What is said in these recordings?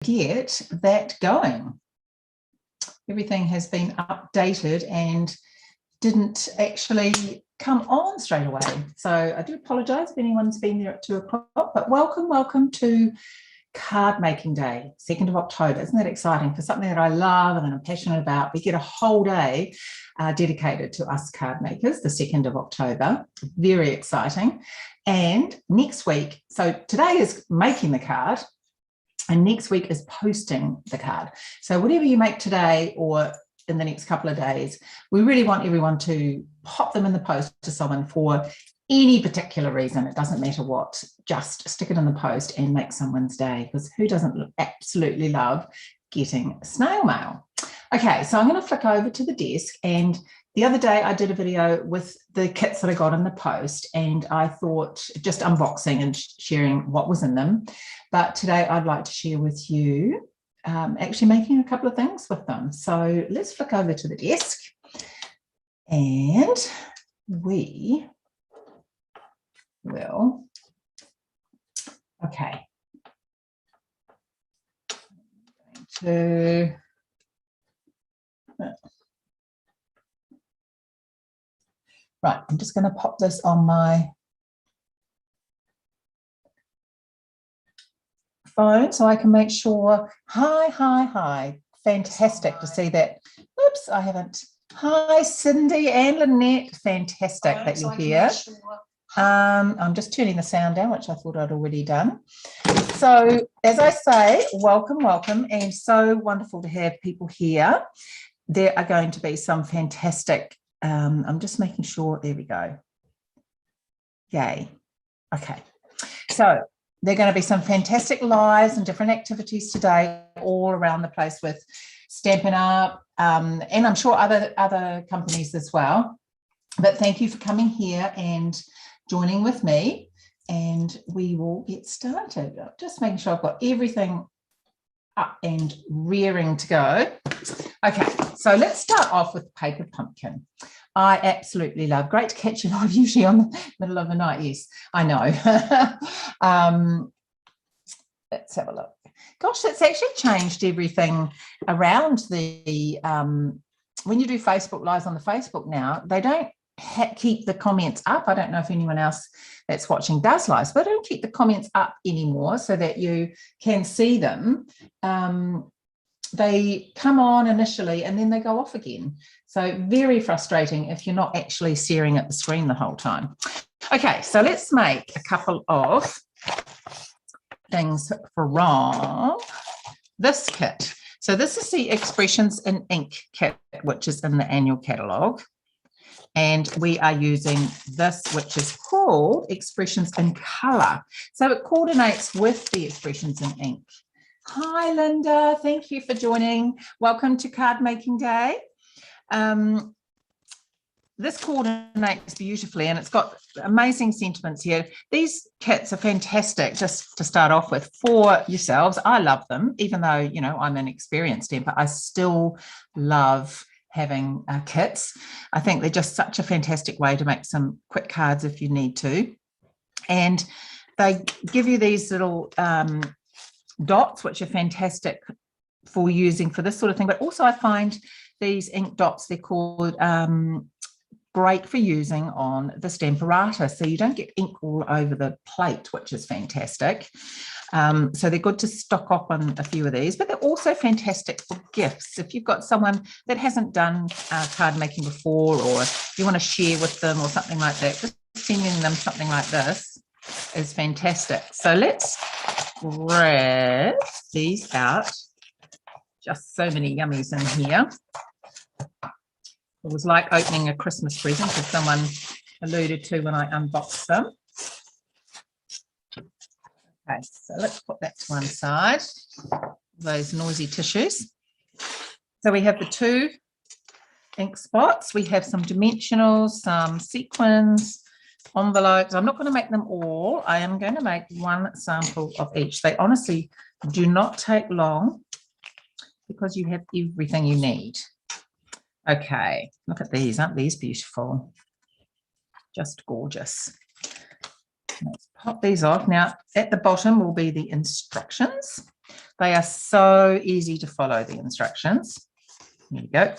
get that going. Everything has been updated and didn't actually come on straight away. So I do apologise if anyone's been there at 2 o'clock, but welcome to Card Making Day, 2nd of October. Isn't that exciting? For something that I love and that I'm passionate about, we get a whole day dedicated to us card makers, the 2nd of October. Very exciting. And next week, so today is making the card, and next week is posting the card. So whatever you make today or in the next couple of days, we really want everyone to pop them in the post to someone for any particular reason. It doesn't matter what, just stick it in the post and make someone's day, because who doesn't absolutely love getting snail mail? Okay, so I'm going to flick over to the desk, and the other day I did a video with the kits that I got in the post, and I thought just unboxing and sharing what was in them. But today I'd like to share with you actually making a couple of things with them. So let's flick over to the desk, and we will, okay, I'm going to, right, I'm just going to pop this on my phone so I can make sure. Hi. Fantastic to see that. Oops, I haven't. Hi, Cindy and Lynette. Fantastic that you're here. I'm just turning the sound down, which I thought I'd already done. So, as I say, welcome, and so wonderful to have people here. There are going to be some fantastic, I'm just making sure, there we go. Yay. Okay. So, there are going to be some fantastic lives and different activities today all around the place with Stampin' Up, and I'm sure other companies as well. But thank you for coming here and joining with me, and we will get started. Just making sure I've got everything up and rearing to go. Okay, so let's start off with paper pumpkin. I absolutely love. Great to catch you live, usually on the middle of the night. Yes, I know. Let's have a look. Gosh, that's actually changed everything around the when you do Facebook Lives on the Facebook now, they don't keep the comments up. I don't know if anyone else that's watching does lives, but they don't keep the comments up anymore so that you can see them. They come on initially and then they go off again. So very frustrating if you're not actually staring at the screen the whole time. Okay, so let's make a couple of things from this kit. So this is the Expressions in Ink kit, which is in the annual catalogue. And we are using this, which is called Expressions in Colour. So it coordinates with the Expressions in Ink. Hi, Linda. Thank you for joining. Welcome to Card Making Day. This coordinates beautifully, and it's got amazing sentiments here. These kits are fantastic just to start off with for yourselves. I love them, even though, you know, I'm an experienced stamper. I still love having kits. I think they're just such a fantastic way to make some quick cards if you need to. And they give you these little dots, which are fantastic for using for this sort of thing. But also I find these ink dots, they're called great for using on the Stamparatus, so you don't get ink all over the plate, which is fantastic. So they're good to stock up on a few of these, but they're also fantastic for gifts. If you've got someone that hasn't done card making before, or you want to share with them or something like that, just sending them something like this is fantastic. So let's grab these out. Just so many yummies in here. It was like opening a Christmas present, as someone alluded to when I unboxed them. Okay, so let's put that to one side, those noisy tissues. So we have the 2 ink spots. We have some dimensionals, some sequins, envelopes. I'm not going to make them all. I am going to make one sample of each. They honestly do not take long because you have everything you need. Okay, look at these. Aren't these beautiful? Just gorgeous. Let's pop these off. Now, at the bottom will be the instructions. They are so easy to follow, the instructions. There you go.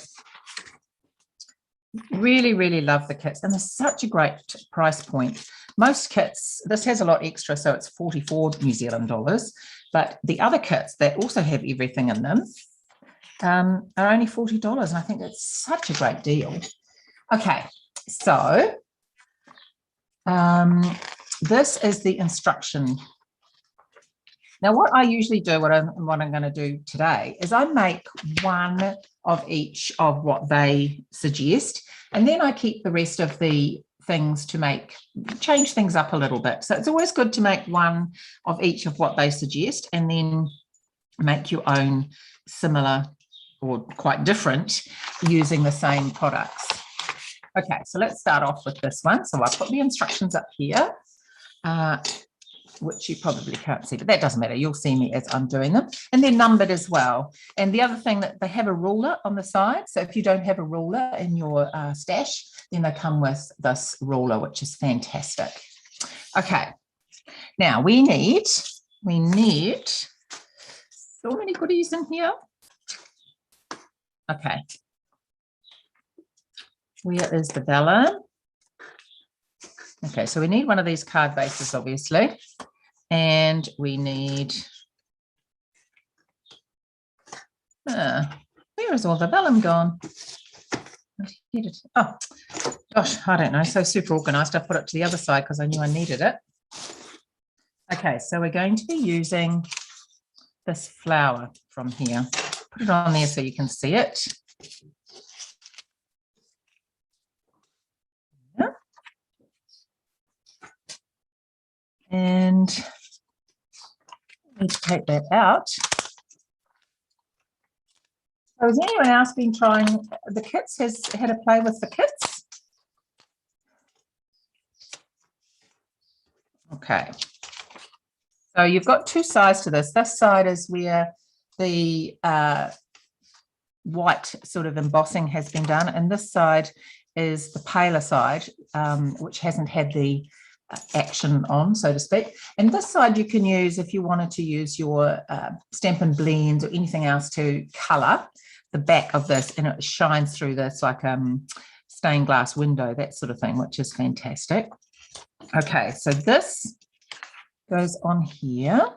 Really, really love the kits, and they're such a great price point. Most kits, this has a lot extra, so it's 44 New Zealand dollars, but the other kits that also have everything in them are only $40, and I think that's such a great deal. Okay, so this is the instruction. Now, what I usually do, what I'm going to do today, is I make one of each of what they suggest, and then I keep the rest of the things to change things up a little bit. So it's always good to make one of each of what they suggest, and then make your own similar or quite different using the same products. Okay, so let's start off with this one. So I'll put the instructions up here, which you probably can't see, but that doesn't matter. You'll see me as I'm doing them. And they're numbered as well. And the other thing, that they have a ruler on the side. So if you don't have a ruler in your stash, then they come with this ruler, which is fantastic. Okay, now we need so many goodies in here. Okay. Where is the vellum? Okay, so we need one of these card bases, obviously. And we need, where is all the vellum gone? Oh, gosh, I don't know. So super organized. I put it to the other side because I knew I needed it. Okay, so we're going to be using this flower from here. Put it on there so you can see it. Yeah. And I need to take that out. So has anyone else been trying the kits? Has had a play with the kits? Okay. So you've got two sides to this. This side is where the white sort of embossing has been done, and this side is the paler side, which hasn't had the action on, so to speak. And this side you can use if you wanted to use your Stampin' Blends or anything else to colour the back of this, and it shines through this like stained glass window, that sort of thing, which is fantastic. Okay, so this goes on here.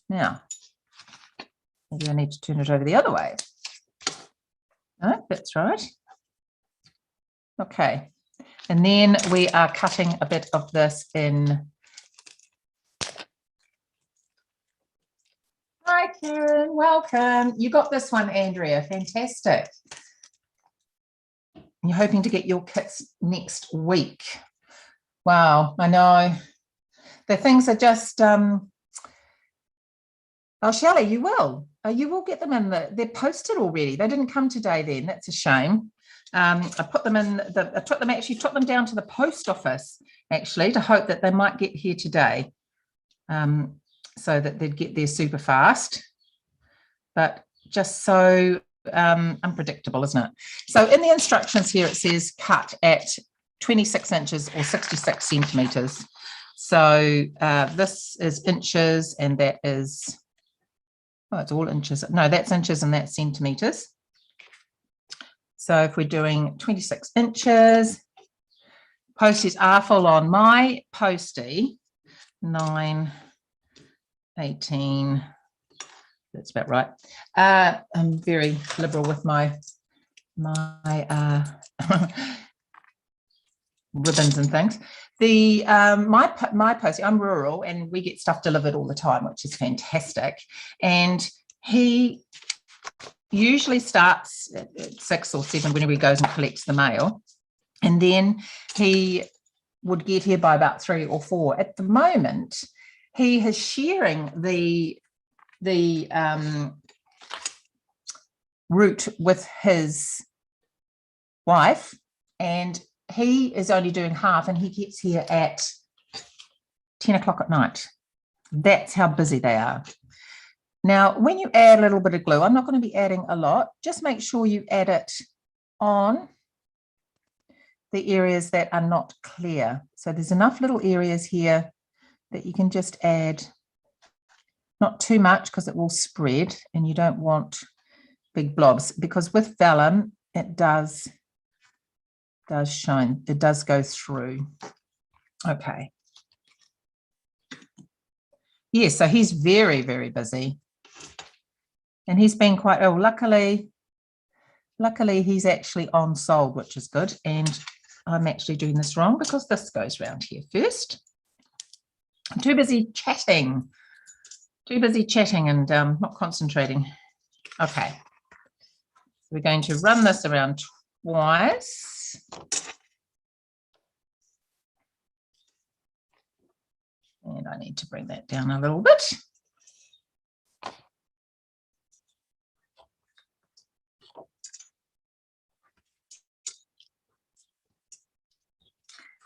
Now, maybe I need to turn it over the other way. No, that's right. Okay, and then we are cutting a bit of this in. Hi, Karen, welcome. You got this one, Andrea, fantastic. You're hoping to get your kits next week. Wow, I know. The things are just, oh, Shelley, you will get them in they're posted already. They didn't come today then, that's a shame. I put them in, I took them down to the post office, actually, to hope that they might get here today, so that they'd get there super fast. But just so unpredictable, isn't it? So in the instructions here, it says cut at 26 inches or 66 centimetres. So this is inches, and that is, oh, it's all inches. No, that's inches and that's centimetres. So if we're doing 26 inches, posties are full on. My postie, 9, 18, that's about right. I'm very liberal with my ribbons and things. The my postie, I'm rural and we get stuff delivered all the time, which is fantastic. And he usually starts at 6 or 7 whenever he goes and collects the mail, and then he would get here by about 3 or 4. At the moment, he is sharing the route with his wife, and he is only doing half, and he gets here at 10 o'clock at night. That's how busy they are. Now, when you add a little bit of glue, I'm not going to be adding a lot. Just make sure you add it on the areas that are not clear. So there's enough little areas here that you can just add, not too much because it will spread and you don't want big blobs, because with vellum it does shine, it does go through. Okay. Yeah, so he's very, very busy. And he's been quite ill. Luckily he's actually on sold, which is good. And I'm actually doing this wrong because this goes around here first. I'm too busy chatting and not concentrating. Okay. So we're going to run this around twice. And I need to bring that down a little bit.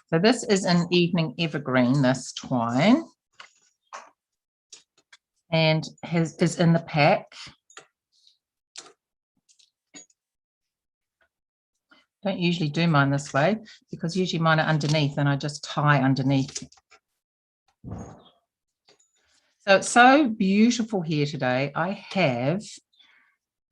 So this is an evening evergreen, this twine, and is in the pack. Don't usually do mine this way because usually mine are underneath and I just tie underneath. So it's so beautiful here today.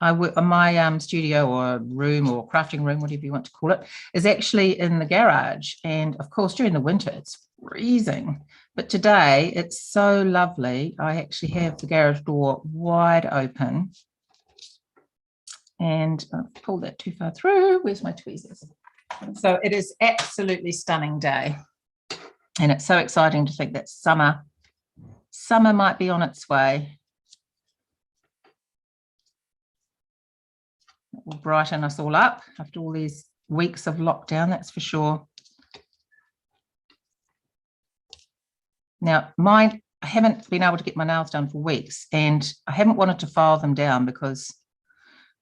My studio or room or crafting room, whatever you want to call it, is actually in the garage. And of course, during the winter, it's freezing. But today, it's so lovely. I actually have the garage door wide open. And I've pulled that too far through. Where's my tweezers? So it is absolutely stunning day. And it's so exciting to think that summer might be on its way. It will brighten us all up after all these weeks of lockdown, that's for sure. Now, I haven't been able to get my nails done for weeks, and I haven't wanted to file them down because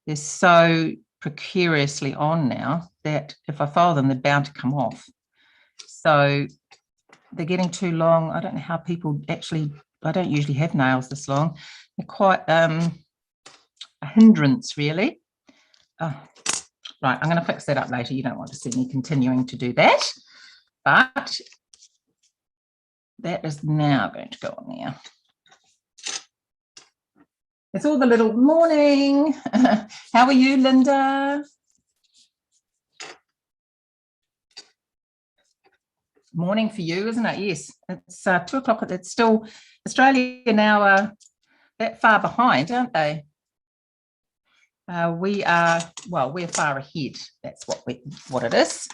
they're so precariously on now that if I file them, they're bound to come off. So they're getting too long. I don't know how people actually, I don't usually have nails this long. They're quite a hindrance, really. Oh, right, I'm going to fix that up later. You don't want to see me continuing to do that. But that is now going to go on there. It's all the little morning. How are you, Linda? Morning for you, isn't it? Yes, it's 2 o'clock. It's still Australia now that far behind, aren't they? We're far ahead. That's what it is.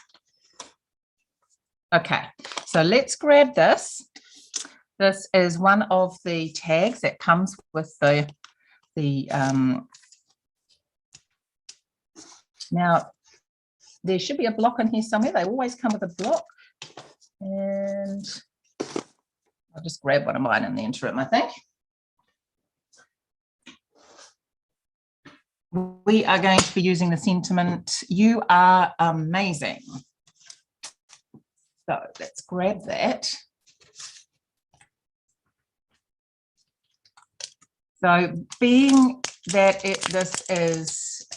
Okay, so let's grab this. This is one of the tags that comes with the now there should be a block in here somewhere. They always come with a block, and I'll just grab one of mine in the interim, I think. We are going to be using the sentiment, "You are amazing." So let's grab that. So being that this is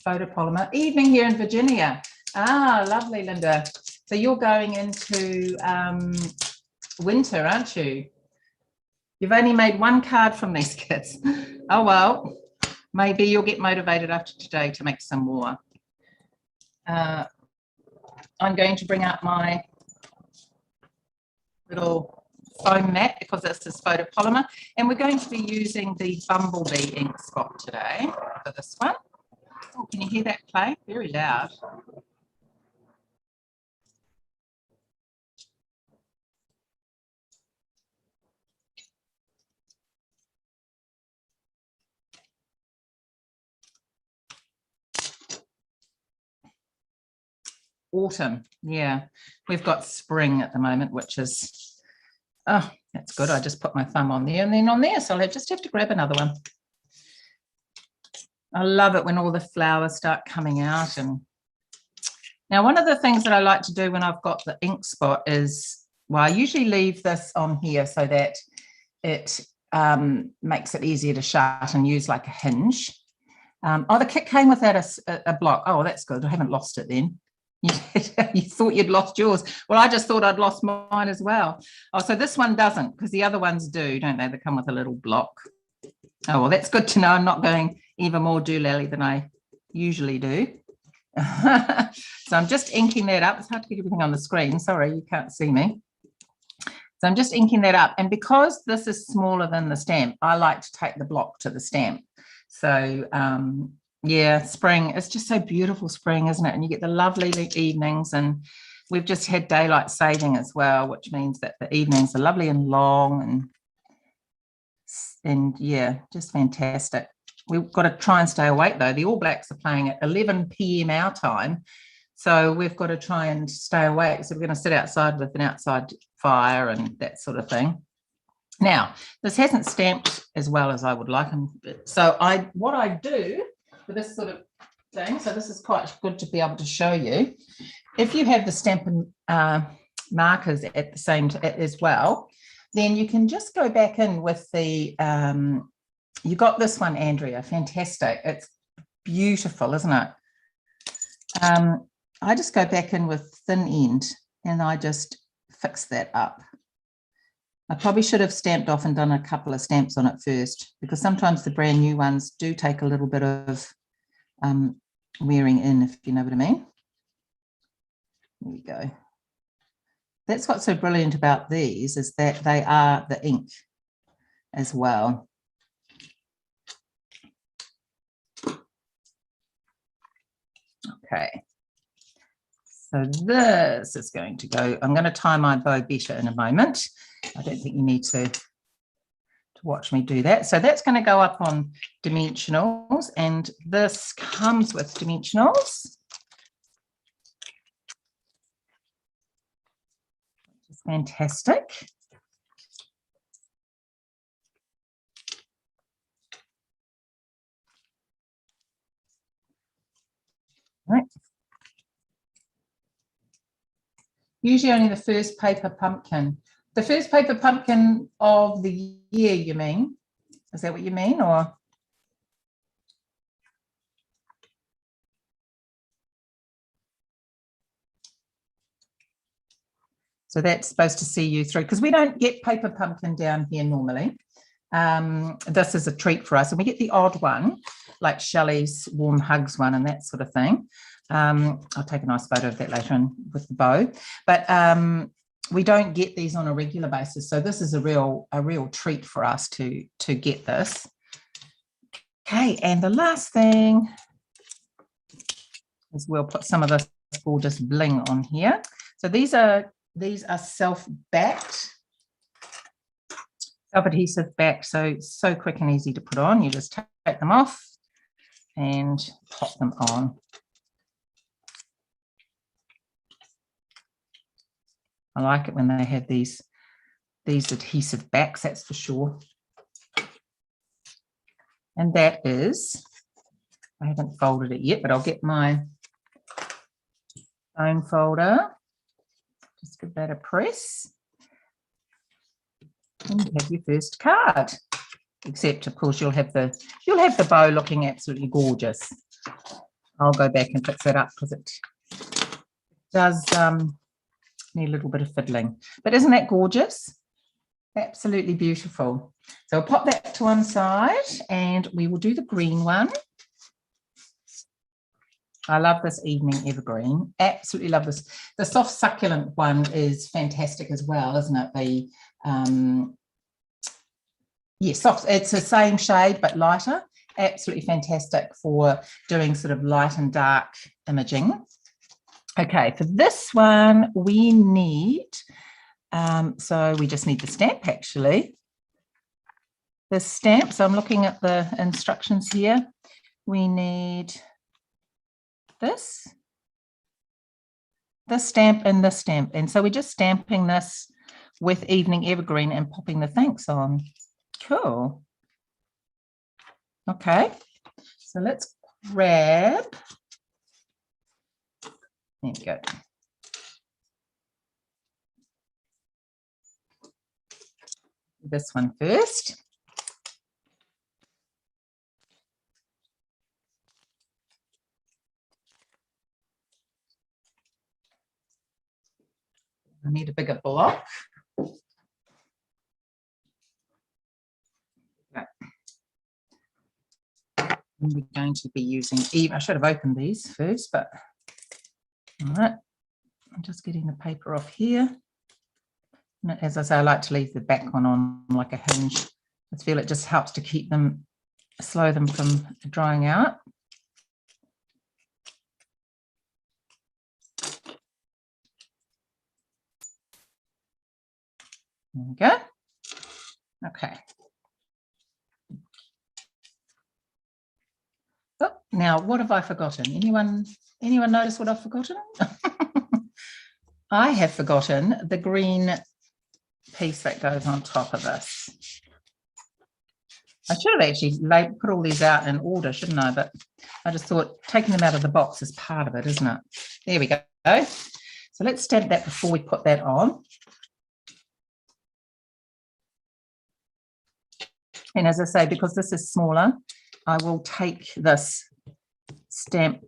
photopolymer, evening here in Virginia. Ah, lovely, Linda. So you're going into winter, aren't you? You've only made one card from these kits. Oh, well, maybe you'll get motivated after today to make some more. I'm going to bring out my little foam mat because this is photopolymer, and we're going to be using the Bumblebee ink spot today for this one. Oh, can you hear that play? Very loud. Autumn, yeah. We've got spring at the moment, which is, oh, that's good. I just put my thumb on there and then on there, so I'll just have to grab another one. I love it when all the flowers start coming out. And now one of the things that I like to do when I've got the ink spot is, well, I usually leave this on here so that it makes it easier to shut and use like a hinge. Oh, the kit came without a block. Oh, that's good. I haven't lost it then. You thought you'd lost yours. Well, I just thought I'd lost mine as well. Oh, so this one doesn't, because the other ones do, don't they? They come with a little block. Oh, well, that's good to know. I'm not going even more doolally than I usually do. So I'm just inking that up. It's hard to get everything on the screen. Sorry, you can't see me. So I'm just inking that up. And because this is smaller than the stamp, I like to take the block to the stamp. So yeah, spring, it's just so beautiful spring, isn't it? And you get the lovely evenings, and we've just had daylight saving as well, which means that the evenings are lovely and long, and yeah, just fantastic. We've got to try and stay awake though. The All Blacks are playing at 11 p.m. our time, so we've got to try and stay awake. So we're going to sit outside with an outside fire and that sort of thing. Now, this hasn't stamped as well as I would like, so what I do for this sort of thing, so this is quite good to be able to show you. If you have the Stampin' markers at the same as well, then you can just go back in with the, you got this one, Andrea, fantastic. It's beautiful, isn't it? I just go back in with thin end and I just fix that up. I probably should have stamped off and done a couple of stamps on it first, because sometimes the brand new ones do take a little bit of wearing in, if you know what I mean. There we go. That's what's so brilliant about these, is that they are the ink as well. Okay. So this is going to go, I'm going to tie my bow better in a moment. I don't think you need to watch me do that. So that's going to go up on dimensionals, and this comes with dimensionals. It's fantastic. Right. Usually only the first paper pumpkin. The first paper pumpkin of the year, you mean? Is that what you mean, or? So that's supposed to see you through, because we don't get paper pumpkin down here normally. This is a treat for us, and we get the odd one, like Shelley's Warm Hugs one and that sort of thing. I'll take a nice photo of that later on with the bow, but we don't get these on a regular basis, so this is a real treat for us to get this. Okay, and the last thing is we'll put some of this gorgeous bling on here. So these are self-backed, self-adhesive back, so quick and easy to put on. You just take them off and pop them on. I like it when they have these adhesive backs, that's for sure. And that is, I haven't folded it yet, but I'll get my bone folder. Just give that a press. And you have your first card. Except, of course, you'll have the bow looking absolutely gorgeous. I'll go back and fix that up because it does need a little bit of fiddling. But isn't that gorgeous? Absolutely beautiful. So I'll pop that to one side and we will do the green one. I love this Evening Evergreen. Absolutely love this. The soft succulent one is fantastic as well, isn't it? The yeah, soft. It's the same shade but lighter. Absolutely fantastic for doing sort of light and dark imaging. Okay, for this one we need, so we just need the stamp actually. The stamp, so I'm looking at the instructions here. We need this stamp and this stamp. And so we're just stamping this with Evening Evergreen and popping the thanks on. Cool. Okay, so let's grab, there we go. This one first. need a bigger block. Okay. We're going to be using even. I should have opened these first, but all right. I'm just getting the paper off here. And as I say, I like to leave the back one on like a hinge. I feel it just helps to keep them, slow them from drying out. There we go. Okay. Oh, now what have I forgotten? Anyone notice what I've forgotten? I have forgotten the green piece that goes on top of this. I should have actually put all these out in order, shouldn't I? But I just thought taking them out of the box is part of it, isn't it? There we go. So let's stamp that before we put that on. And as I say, because this is smaller, I will take this stamp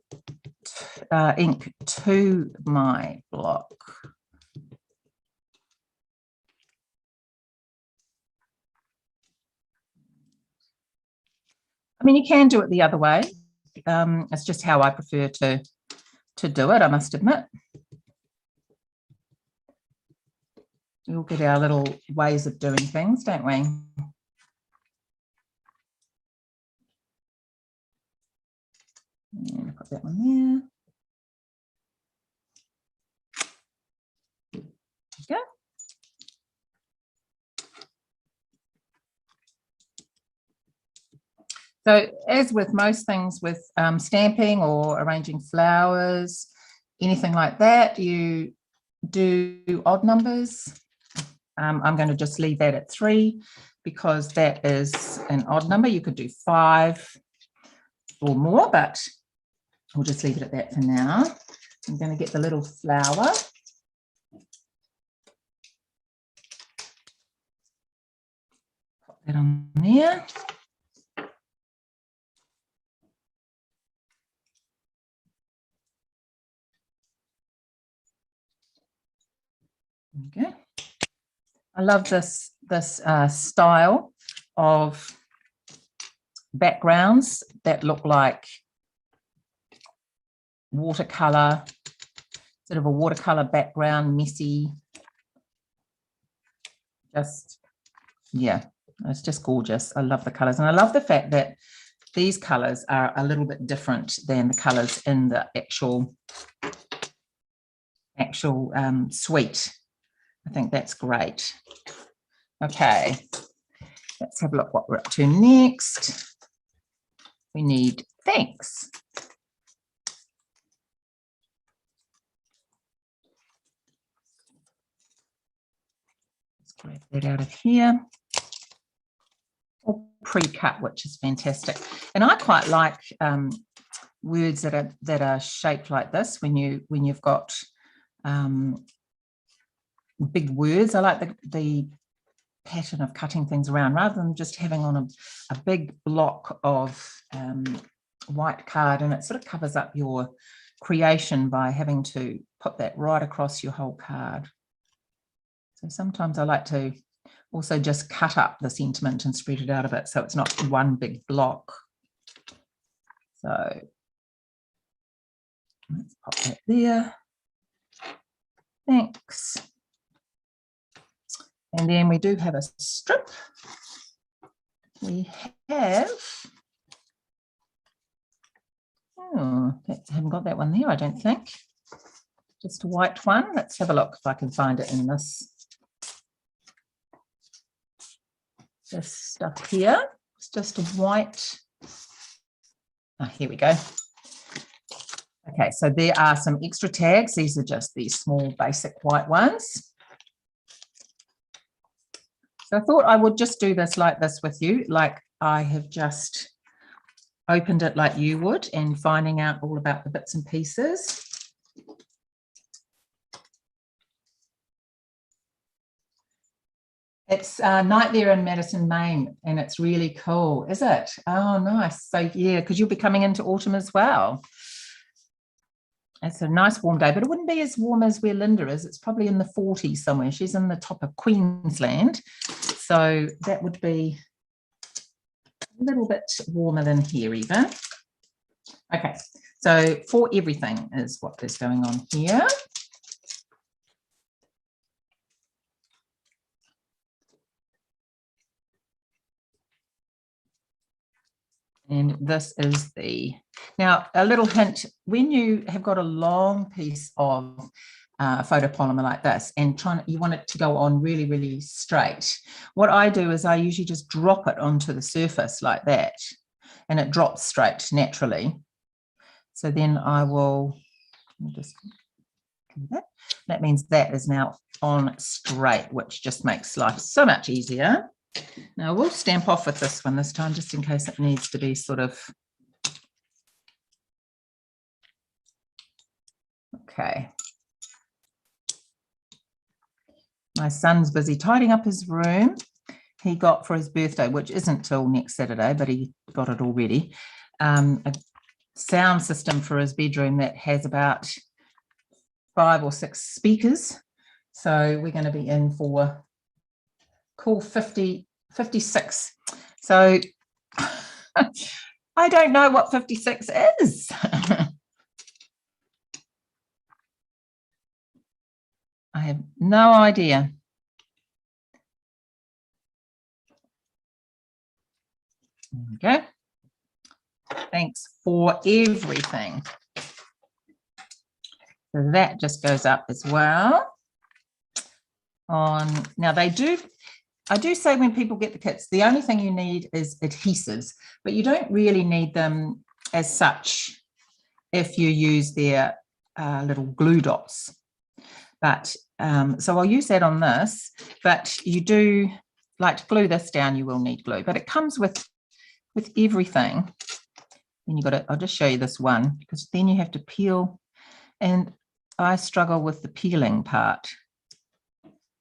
ink to my block. I mean, you can do it the other way. It's just how I prefer to do it, I must admit. We all get our little ways of doing things, don't we? And put that one there. There we go. So as with most things with stamping or arranging flowers, anything like that, you do odd numbers. I'm going to just leave that at 3 because that is an odd number. You could do 5 or more, but we'll just leave it at that for now. I'm going to get the little flower. Put that on there. Okay. I love this style of backgrounds that look like watercolor, sort of a watercolor background, messy. Just, yeah, it's just gorgeous. I love the colors, and I love the fact that these colors are a little bit different than the colors in the actual suite. I think that's great. Okay, let's have a look what we're up to next. We need thanks. Let's grab that out of here. All pre-cut, which is fantastic. And I quite like words that are shaped like this when you've got big words. I like the pattern of cutting things around rather than just having on a big block of white card, and it sort of covers up your creation by having to put that right across your whole card. So sometimes I like to also just cut up the sentiment and spread it out a bit so it's not one big block. So let's pop that there. Thanks. And then we do have a strip. We have, I haven't got that one there, I don't think. Just a white one. Let's have a look if I can find it in this stuff here. It's just a white. Oh, here we go. Okay, so there are some extra tags. These are just these small basic white ones. So I thought I would just do this like this with you, like I have just opened it like you would, and finding out all about the bits and pieces. It's Night There in Madison, Maine, and it's really cool, is it? Oh, nice. So yeah, because you'll be coming into autumn as well. It's a nice warm day, but it wouldn't be as warm as where Linda is. It's probably in the 40s somewhere. She's in the top of Queensland. So that would be a little bit warmer than here even. Okay, so for everything is what is going on here. And this is now a little hint, when you have got a long piece of photopolymer like this and you want it to go on really, really straight, what I do is I usually just drop it onto the surface like that and it drops straight naturally. So then I will just do that. That means that is now on straight, which just makes life so much easier. Now we'll stamp off with this one this time, just in case it needs to be sort of. Okay. My son's busy tidying up his room. He got for his birthday, which isn't till next Saturday, but he got it already, a sound system for his bedroom that has about 5 or 6 speakers. So we're going to be in for cool 56. So I don't know what 56 is. I have no idea. There we go. Thanks for everything. So that just goes up as well. Now I do say when people get the kits, the only thing you need is adhesives, but you don't really need them as such if you use their little glue dots. But so I'll use that on this, but you do like to glue this down, you will need glue, but it comes with everything. Then you got to, I'll just show you this one, because then you have to peel, and I struggle with the peeling part.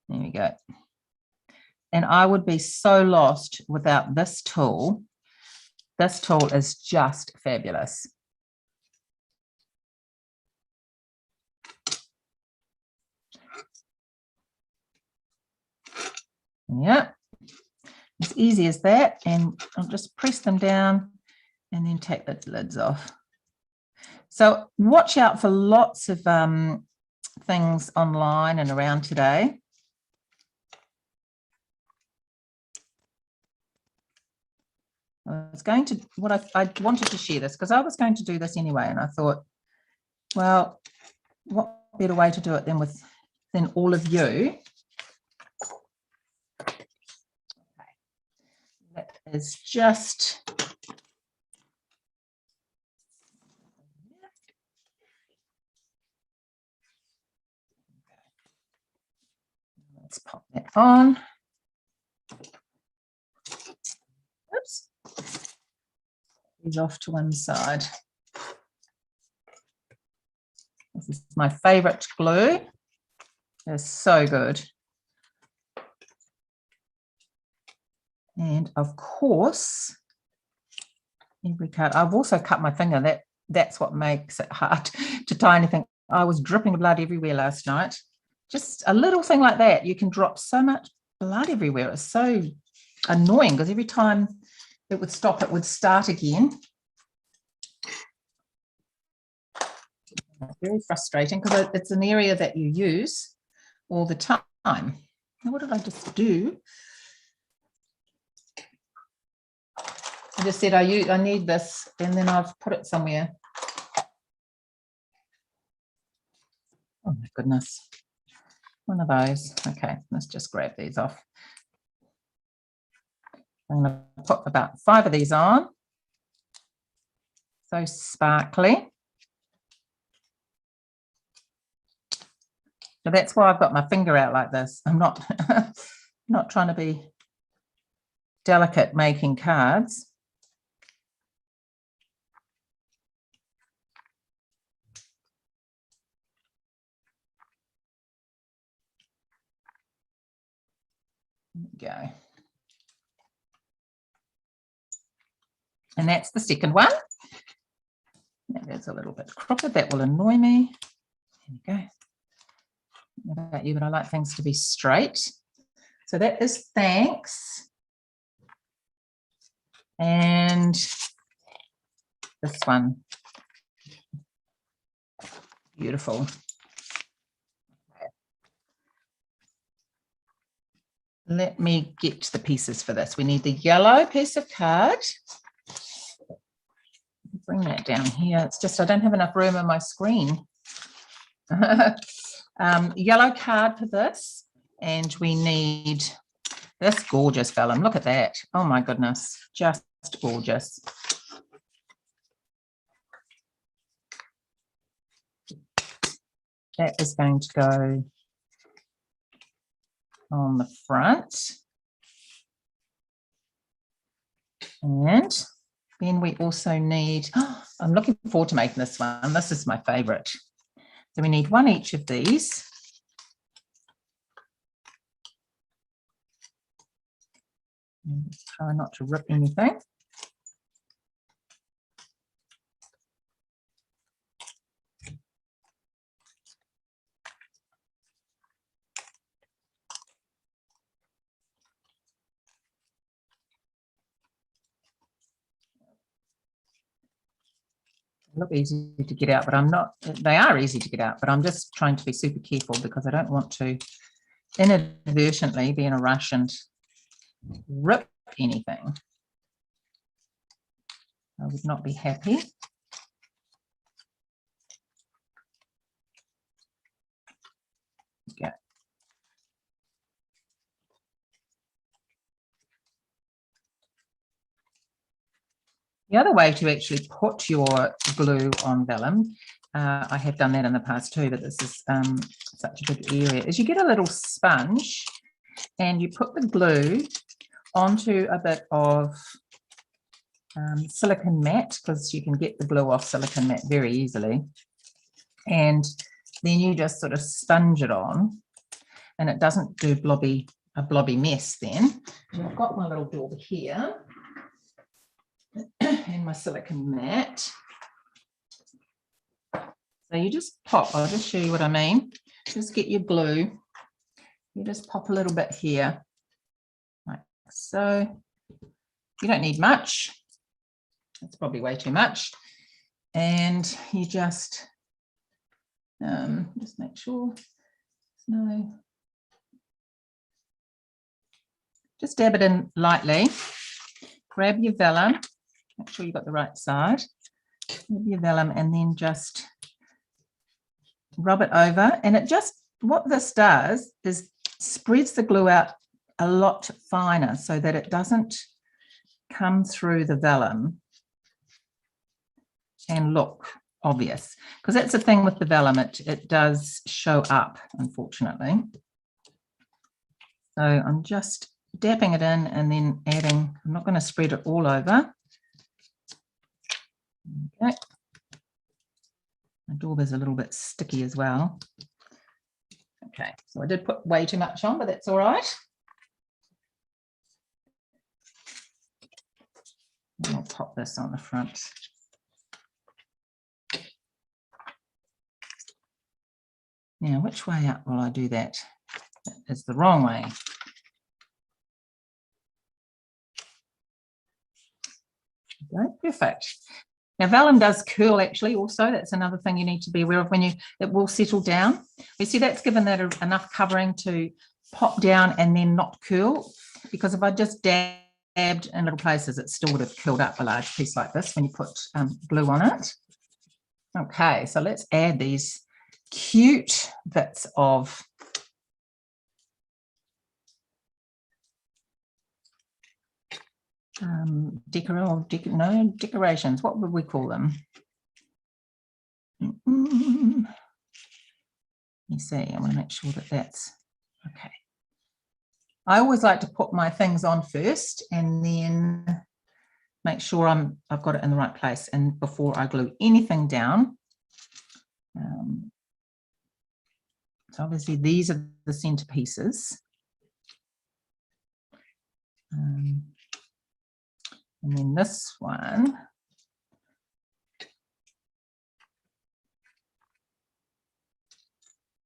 There we go. And I would be so lost without this tool. This tool is just fabulous. Yeah, as easy as that. And I'll just press them down and then take the lids off. So watch out for lots of things online and around today. I was going to, I wanted to share this because I was going to do this anyway, and I thought, well, what better way to do it than all of you? Okay. That is just let's pop that on. Oops. These off to one side. This is my favorite glue. It's so good. And of course, every card. I've also cut my finger. That's what makes it hard to tie anything. I was dripping blood everywhere last night. Just a little thing like that, you can drop so much blood everywhere. It's so annoying because every time it would stop, it would start again. Very frustrating because it's an area that you use all the time. Now, what did I just do? I just said I need this, and then I've put it somewhere. Oh my goodness. One of those. Okay, let's just grab these off. I'm going to put about 5 of these on. So sparkly. So that's why I've got my finger out like this. I'm not not trying to be delicate making cards. There we go. And that's the second one. Now There's a little bit crooked. That will annoy me. There we go. I don't know about you, but I like things to be straight. So that is thanks. And this one. Beautiful. Let me get the pieces for this. We need the yellow piece of card. Bring that down here. It's just I don't have enough room on my screen. Yellow card for this. And we need this gorgeous vellum. Look at that. Oh my goodness. Just gorgeous. That is going to go on the front. And then we also need, I'm looking forward to making this one. This is my favorite. So we need one each of these. And just try not to rip anything. Look easy to get out, but I'm not, they are easy to get out, but I'm just trying to be super careful because I don't want to inadvertently be in a rush and rip anything. I would not be happy. Okay. The other way to actually put your glue on vellum, I have done that in the past too, but this is such a big area, is you get a little sponge and you put the glue onto a bit of silicone matte, because you can get the glue off silicone matte very easily. And then you just sort of sponge it on and it doesn't do a blobby mess then. So I've got my little dauber here. And my silicone mat. So you just pop, I'll just show you what I mean. Just get your glue. You just pop a little bit here, like so. You don't need much. That's probably way too much. And you just make sure no. Just dab it in lightly. Grab your vellum. Make sure you've got the right side. Grab your vellum and then just rub it over. And it just, what this does is spreads the glue out a lot finer so that it doesn't come through the vellum and look obvious. Because that's the thing with the vellum, it does show up, unfortunately. So I'm just dapping it in and then adding, I'm not going to spread it all over. Okay. My dauber's a little bit sticky as well. Okay, so I did put way too much on, but that's all right. I'll pop this on the front. Now, which way up will I do that? That is the wrong way. Okay, perfect. Now, vellum does curl actually also. That's another thing you need to be aware of when it will settle down. You see, that's given that enough covering to pop down and then not curl, because if I just dabbed in little places, it still would have curled up a large piece like this when you put glue on it. Okay, so let's add these cute bits of decorations. What would we call them? Let me see. I want to make sure that that's okay. I always like to put my things on first and then make sure I've got it in the right place, and before I glue anything down. So obviously these are the centerpieces. And then this one,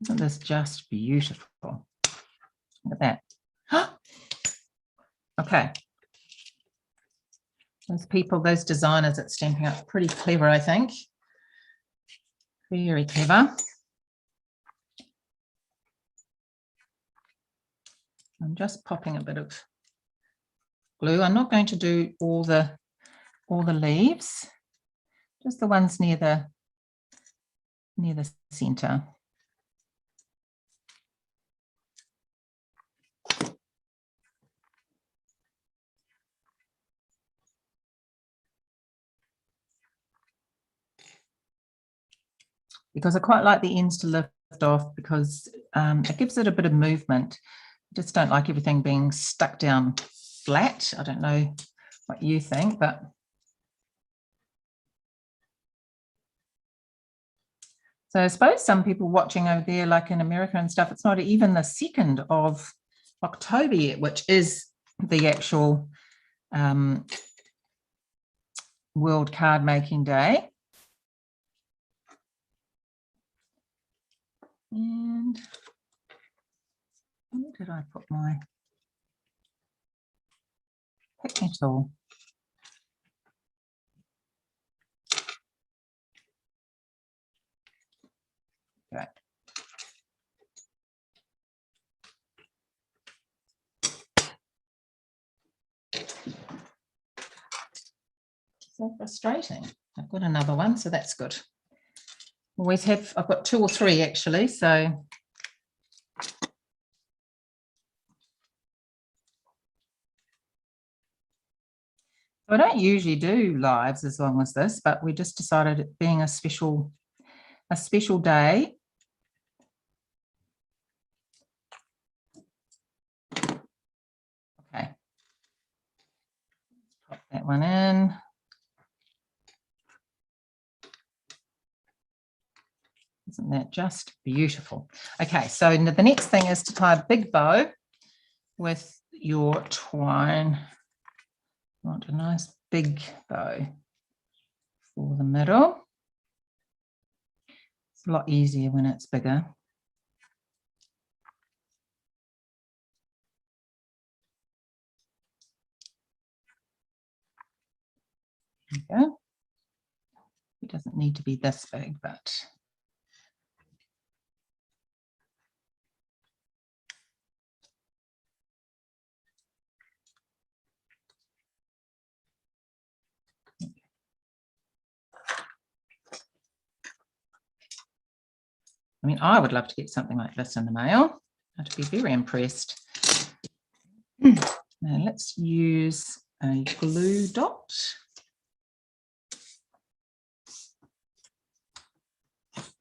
Isn't this just beautiful? Look at that. Okay. Those people, those designers at Stampin' Up, pretty clever, I think. Very clever. I'm just popping a bit of glue. I'm not going to do all the leaves, just the ones near the center. Because I quite like the ends to lift off, because it gives it a bit of movement. I just don't like everything being stuck down flat. I don't know what you think, but so I suppose some people watching over there, like in America and stuff, it's not even the 2nd of October yet, which is the actual World Card Making Day. And where did I put my picnic tool? Okay. So frustrating. I've got another one, so that's good. Always have, I've got 2 or 3 actually, so I don't usually do lives as long as this, but we just decided it being a special day. Okay. Pop that one in. Isn't that just beautiful? Okay, so the next thing is to tie a big bow with your twine. You want a nice big bow for the middle. It's a lot easier when it's bigger. There you go. It doesn't need to be this big, but I mean, I would love to get something like this in the mail. I'd be very impressed. Now let's use a glue dot.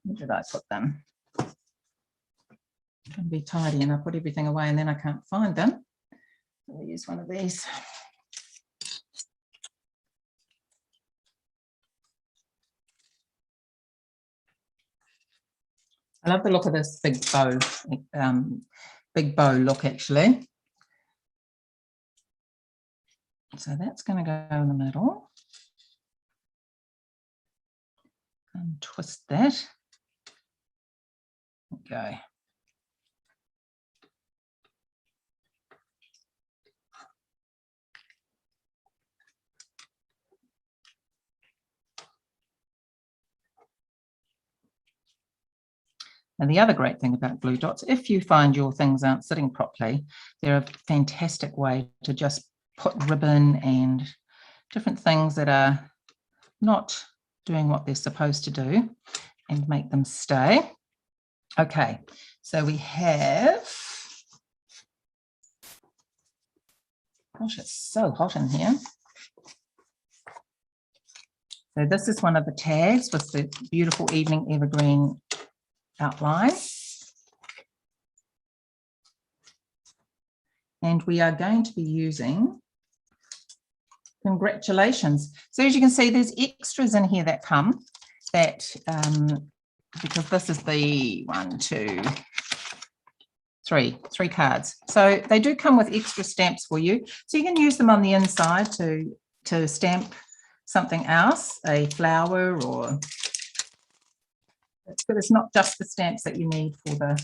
Where did I put them? I'm trying to be tidy and I put everything away and then I can't find them. I'll use one of these. I love the look of this big bow look actually. So that's going to go in the middle. And twist that. Okay. And the other great thing about glue dots, if you find your things aren't sitting properly, they're a fantastic way to just put ribbon and different things that are not doing what they're supposed to do and make them stay. Okay, so we have, gosh, it's so hot in here. So this is one of the tags with the beautiful evening evergreen outline. And we are going to be using congratulations. So as you can see, there's extras in here that come that, because this is the 1, 2, 3 cards. So they do come with extra stamps for you. So you can use them on the inside to stamp something else, a flower or It's good. It's not just the stamps that you need for the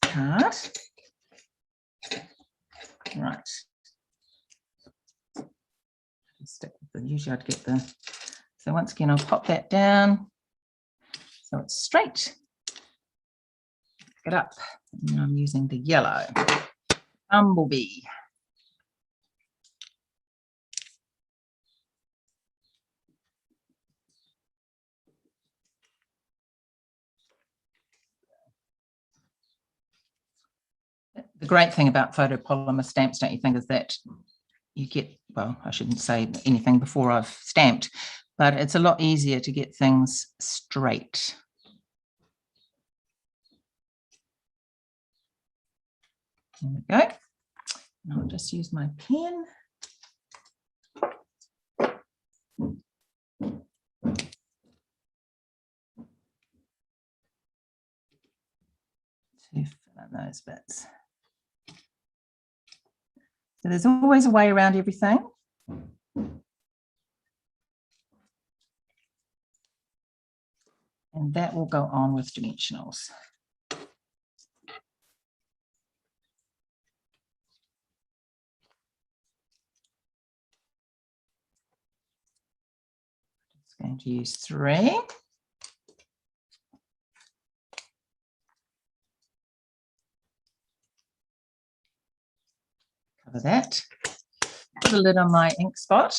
card. Right. Stick with the, usually I'd get the, so once again, I'll pop that down so it's straight. Pick it up. And I'm using the yellow Bumblebee. The great thing about photopolymer stamps, don't you think, is that you get, well, I shouldn't say anything before I've stamped, but it's a lot easier to get things straight. There we go. And I'll just use my pen. To fill in those bits. So there's always a way around everything. And that will go on with dimensionals. Just going to use 3. Cover that. Put a lid on my ink spot.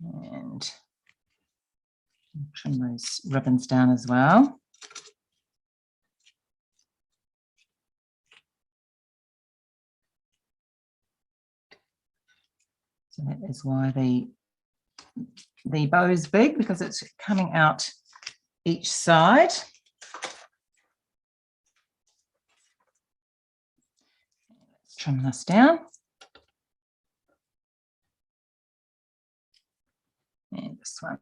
And trim those ribbons down as well. So that is why the bow is big, because it's coming out each side. Let's trim this down. And this one.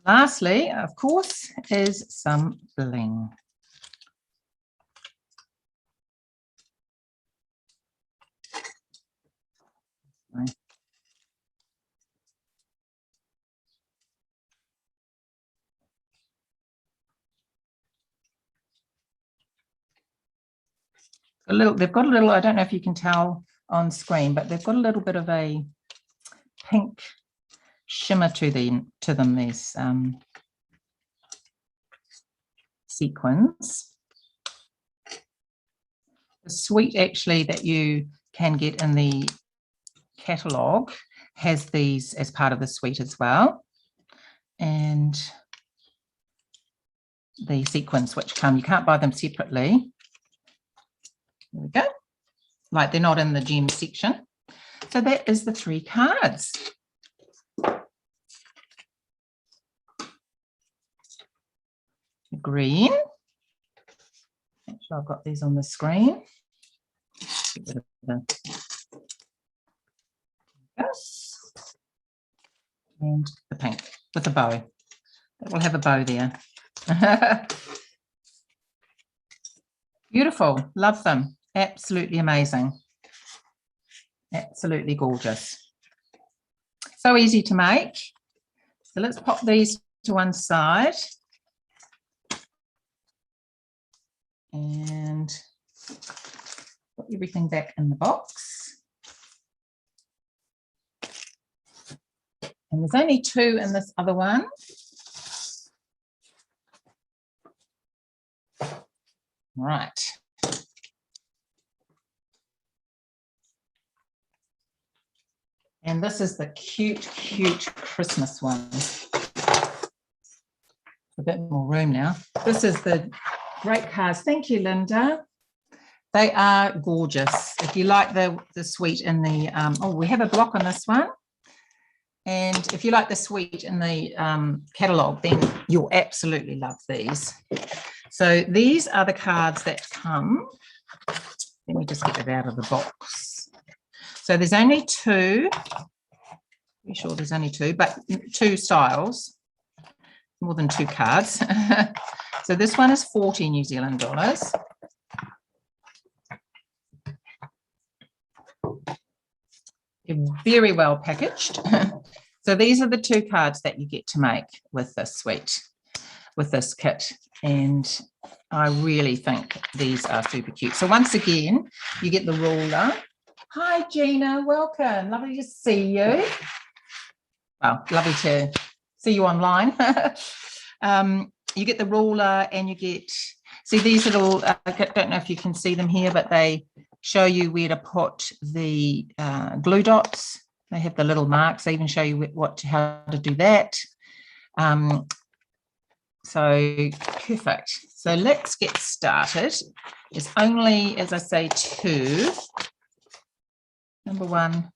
Lastly, of course, is some bling. They've got a little, I don't know if you can tell on screen, but they've got a little bit of a pink shimmer to them. These sequins. The suite actually that you can get in the catalogue has these as part of the suite as well, and the sequins which come, you can't buy them separately. There we go, like they're not in the gem section. So that is the 3 cards. Green. Make sure I've got these on the screen. Get rid of and the pink with a bow. That will have a bow there. Beautiful. Love them. Absolutely amazing. Absolutely gorgeous. So easy to make. So let's pop these to one side. And put everything back in the box. And there's only 2 in this other one. Right. And this is the cute, cute Christmas one. A bit more room now. This is the great cards. Thank you, Linda. They are gorgeous. If you like the suite in the, oh, we have a block on this one. And if you like the suite in the catalogue, then you'll absolutely love these. So these are the cards that come. Let me just get it out of the box. So there's only 2. Pretty sure there's only 2, but 2 styles. more than 2 cards. So this one is 40 New Zealand dollars. They're very well packaged. So these are the 2 cards that you get to make with this suite, with this kit. And I really think these are super cute. So once again, you get the ruler. Hi, Gina, welcome. Lovely to see you. Well, lovely to see you online. You get the ruler and you get, see these little, I don't know if you can see them here, but they show you where to put the glue dots. They have the little marks. They even show you how to do that. So perfect. So let's get started. There's only, as I say, 2. Number one,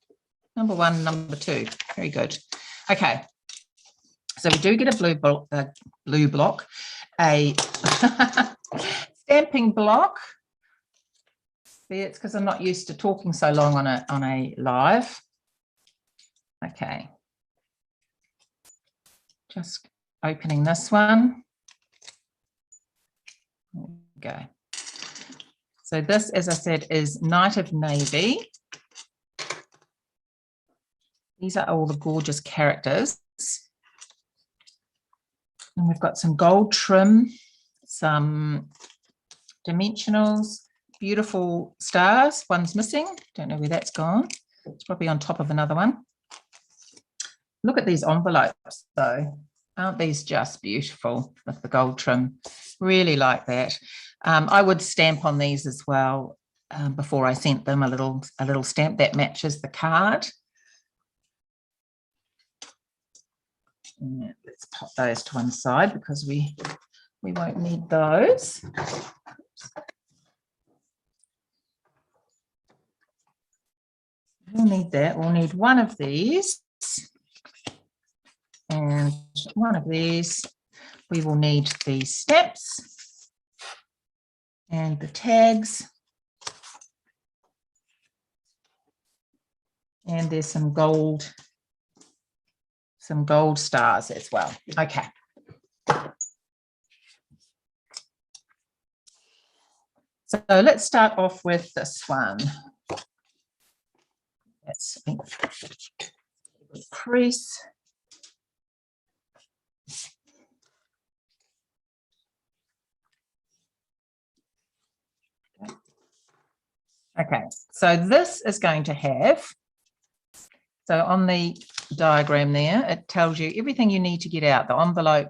number 2. Very good. Okay. So we do get a blue block, a stamping block. See, it's because I'm not used to talking so long on a live. Okay. Just opening this one. There we go. So this, as I said, is Night of Navy. These are all the gorgeous characters. And we've got some gold trim, some dimensionals, beautiful stars. One's missing. Don't know where that's gone. It's probably on top of another one. Look at these envelopes, though. Aren't these just beautiful with the gold trim? Really like that. I would stamp on these as well before I sent them a little stamp that matches the card. And let's pop those to one side because we won't need those. We'll need that. We'll need one of these and one of these. We will need the stamps and the tags. And there's some gold stars as well. Okay. So let's start off with this one. Let's press. Okay, so this is going to have, so on the diagram there, it tells you everything you need to get out, the envelope,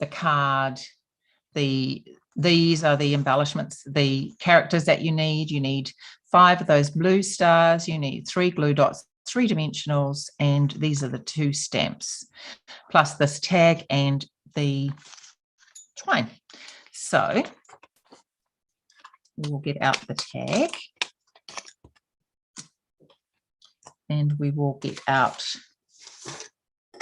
the card, these are the embellishments, the characters that you need. You need 5 of those blue stars, you need 3 glue dots, 3 dimensionals, and these are the 2 stamps, plus this tag and the twine. So we will get out the tag. And we will get out the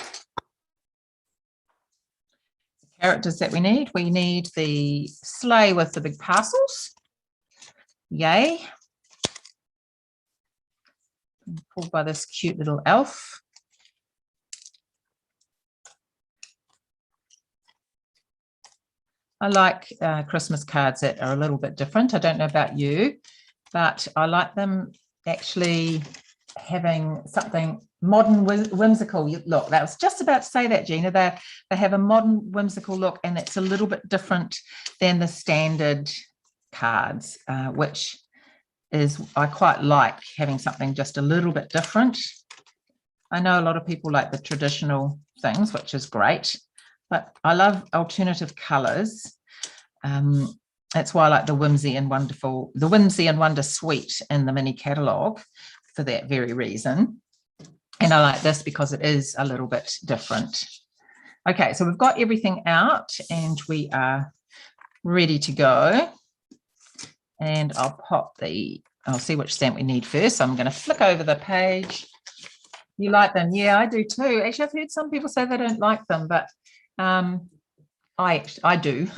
characters that we need. We need the sleigh with the big parcels. Yay. Pulled by this cute little elf. I like Christmas cards that are a little bit different. I don't know about you, but I like them actually having something modern, whimsical look. I was just about to say that, Gina. They have a modern, whimsical look, and it's a little bit different than the standard cards, which is, I quite like having something just a little bit different. I know a lot of people like the traditional things, which is great, but I love alternative colours. That's why I like the Whimsy and Wonder Suite in the mini catalogue, for that very reason. And I like this because it is a little bit different. Okay, so we've got everything out and we are ready to go. And I'll see which stamp we need first. So I'm going to flick over the page. You like them? Yeah, I do too. Actually, I've heard some people say they don't like them, but I do.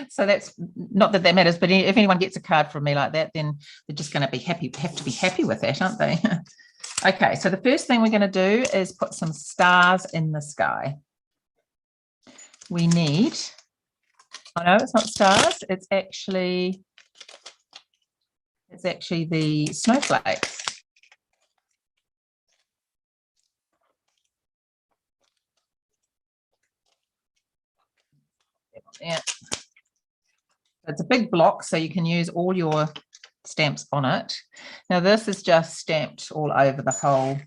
So that's not that matters, but if anyone gets a card from me like that, then they're just going to be happy, have to be happy with that, aren't they? Okay, so the first thing we're going to do is put some stars in the sky. we need, I know it's not stars, it's actually the snowflakes. Yeah. It's a big block, so you can use all your stamps on it. Now this is just stamped all over the whole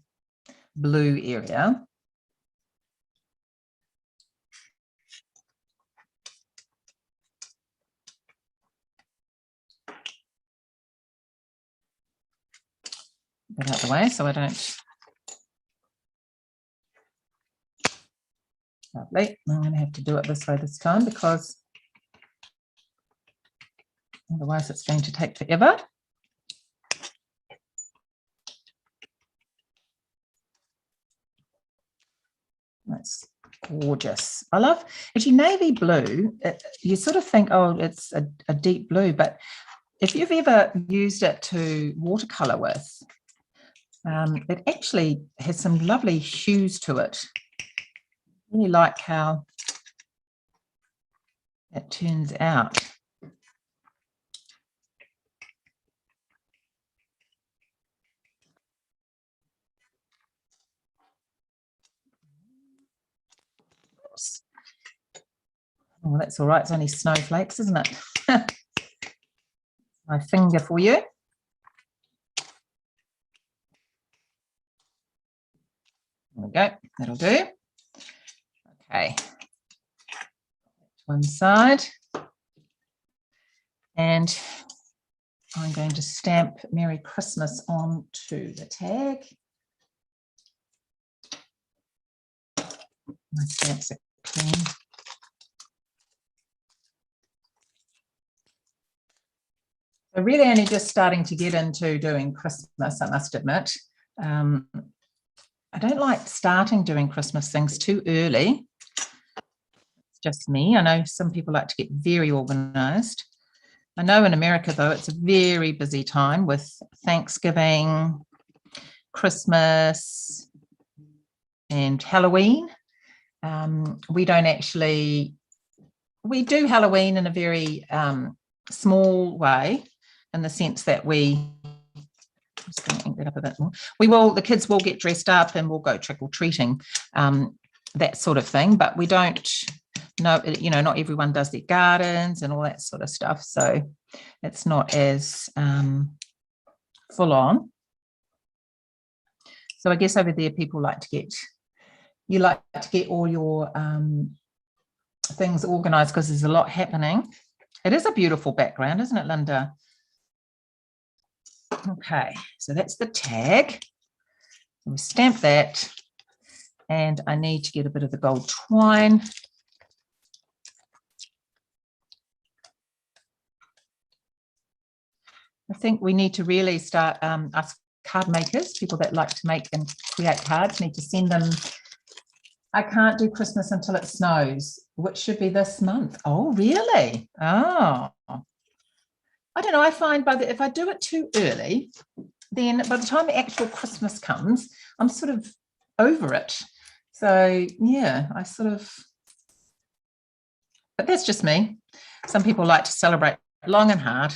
blue area. Get out of the way so I don't. Lovely. I'm going to have to do it this way this time because otherwise it's going to take forever. That's gorgeous. I love actually navy blue. You sort of think, oh, it's a deep blue, but if you've ever used it to watercolor with, it actually has some lovely hues to it. I really like how it turns out. Oh, that's all right. It's only snowflakes, isn't it? My finger for you. There we go. That'll do. Okay. One side. And I'm going to stamp Merry Christmas onto the tag. My stamps are clean. So really only just starting to get into doing Christmas, I must admit. I don't like starting doing Christmas things too early. It's just me. I know some people like to get very organized. I know in America, though, it's a very busy time with Thanksgiving, Christmas, and Halloween. We don't actually, we do Halloween in a very small way, in the sense that we, I'm just going to ink that up a bit more. We will, the kids will get dressed up and we'll go trick-or-treating, that sort of thing, but we don't know, you know, not everyone does their gardens and all that sort of stuff. So it's not as full on. So I guess over there, people like to get, you like to get all your things organized because there's a lot happening. It is a beautiful background, isn't it, Linda? Okay, so that's the tag. We stamp that, and I need to get a bit of the gold twine. I think we need to really start, us card makers, people that like to make and create cards, need to send them. I can't do Christmas until it snows, which should be this month. Oh, really? Oh, I don't know. I find if I do it too early, then by the time the actual Christmas comes, I'm sort of over it. So yeah, I sort of, but that's just me. Some people like to celebrate long and hard.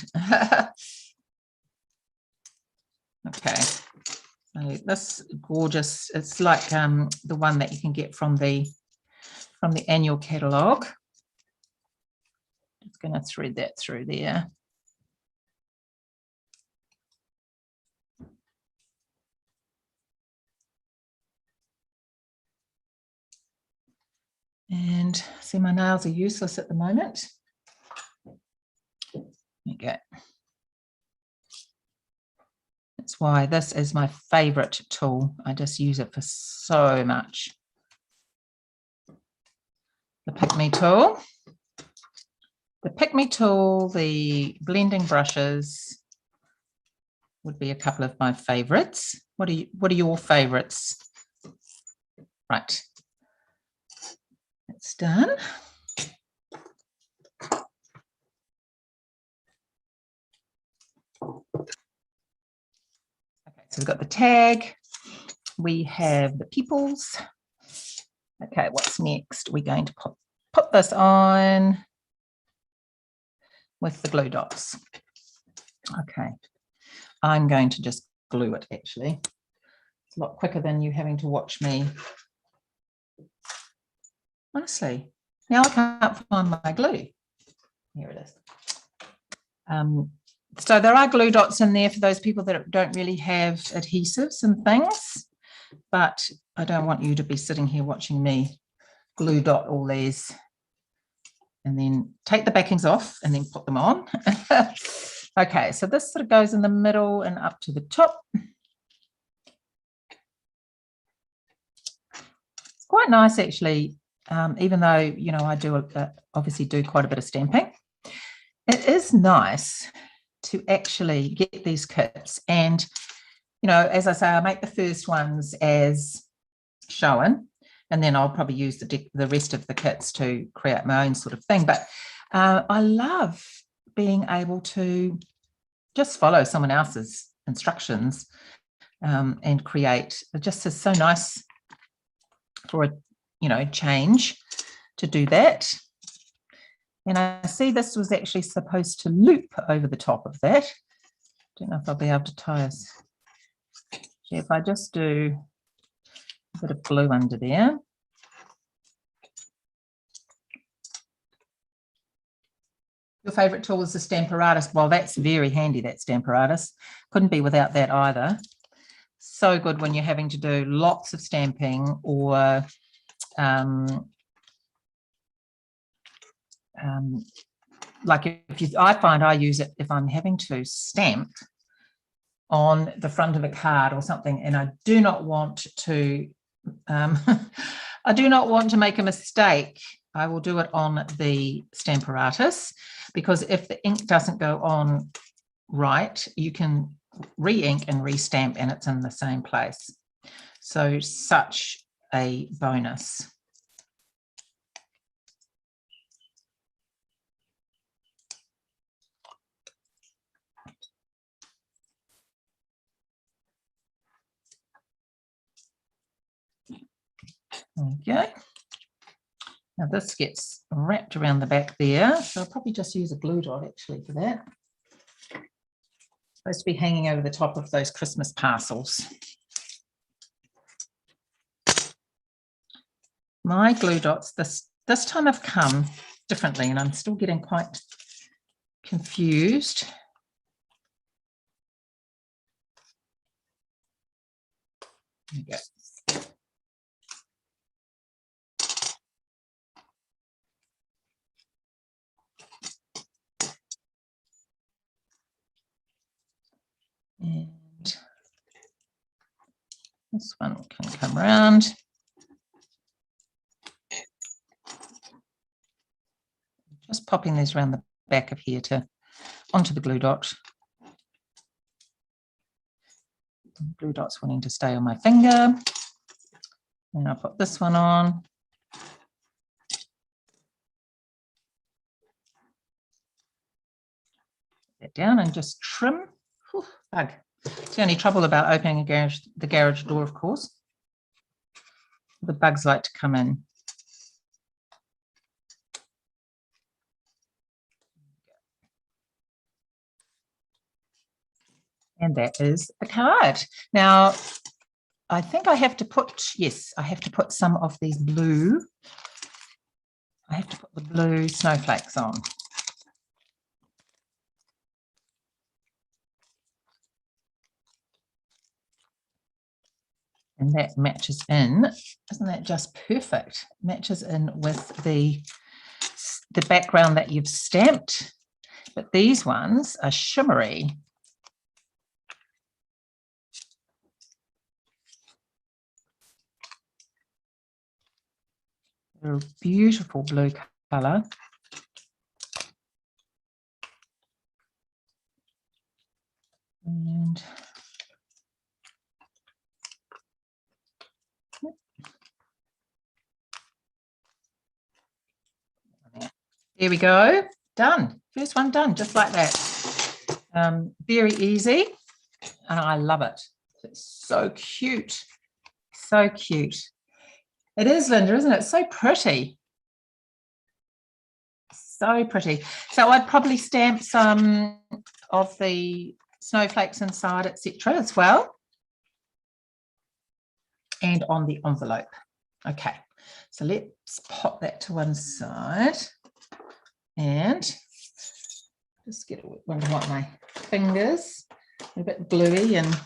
Okay, so this gorgeous, it's like the one that you can get from the annual catalogue. Just going to thread that through there. And see, my nails are useless at the moment. There you go. That's why this is my favorite tool. I just use it for so much. The Pick Me tool. The Pick Me tool, the blending brushes would be a couple of my favorites. What are your favorites? Right. It's done. Okay, so we've got the tag. We have the peoples. Okay, what's next? We're going to put put this on with the glue dots. Okay, I'm going to just glue it actually. It's a lot quicker than you having to watch me. Honestly, now I can't find my glue. Here it is. So there are glue dots in there for those people that don't really have adhesives and things, but I don't want you to be sitting here watching me glue dot all these and then take the backings off and then put them on. Okay, so this sort of goes in the middle and up to the top. It's quite nice actually, even though, you know, I do obviously do quite a bit of stamping. It is nice to actually get these kits, and you know, as I say, I make the first ones as shown, and then I'll probably use the rest of the kits to create my own sort of thing. But I love being able to just follow someone else's instructions and create. It just is so nice for a, you know, change to do that. And I see this was actually supposed to loop over the top of that. Don't know if I'll be able to tie this. If I just do a bit of glue under there. Your favourite tool is the Stamparatus. Well, that's very handy, that Stamparatus. Couldn't be without that either. So good when you're having to do lots of stamping, or like I find I use it if I'm having to stamp on the front of a card or something, and I do not want to I do not want to make a mistake. I will do it on the Stamparatus, because if the ink doesn't go on right, you can re-ink and re-stamp and it's in the same place. So such a bonus. Okay. Now this gets wrapped around the back there, so I'll probably just use a glue dot actually for that. It's supposed to be hanging over the top of those Christmas parcels. My glue dots this time have come differently, and I'm still getting quite confused. There we go. And this one can come around. Just popping these around the back of here onto the glue dot. Glue dot's wanting to stay on my finger. And I'll put this one on. Put that down and just trim. Whew, bug. It's the only trouble about opening the garage door, of course. The bugs like to come in. And that is the card. Now, I think I have to put, yes, I have to put some of these blue. I have to put the blue snowflakes on. And that matches in, isn't that just perfect? Matches in with the background that you've stamped. But these ones are shimmery. They're a beautiful blue colour. And there we go, done. First one done, just like that. Very easy, and I love it. It's so cute, so cute. It is, Linda, isn't it? So pretty. So pretty. So I'd probably stamp some of the snowflakes inside, etc. as well. And on the envelope. Okay, so let's pop that to one side and just get one of my fingers a bit gluey. And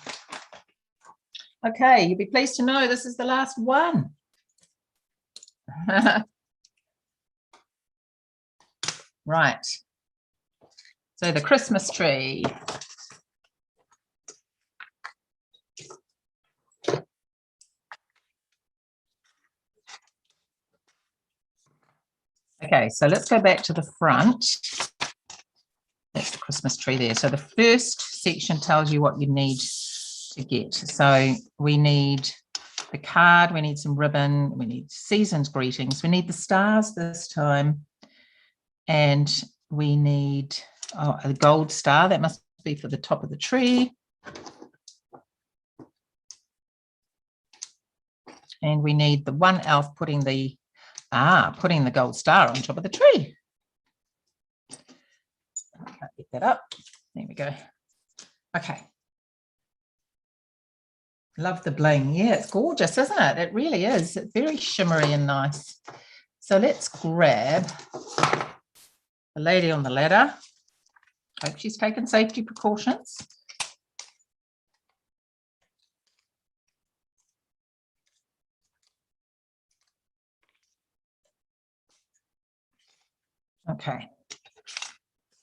okay, you'll be pleased to know this is the last one. Right, so the Christmas tree. Okay, so let's go back to the front. That's the Christmas tree there. So the first section tells you what you need to get. So we need the card, we need some ribbon, we need season's greetings, we need the stars this time, and we need a gold star. That must be for the top of the tree. And we need the one elf putting the gold star on top of the tree. I'll get that up. There we go. Okay. Love the bling. Yeah, it's gorgeous, isn't it? It really is. It's very shimmery and nice. So let's grab the lady on the ladder. Hope she's taken safety precautions. Okay.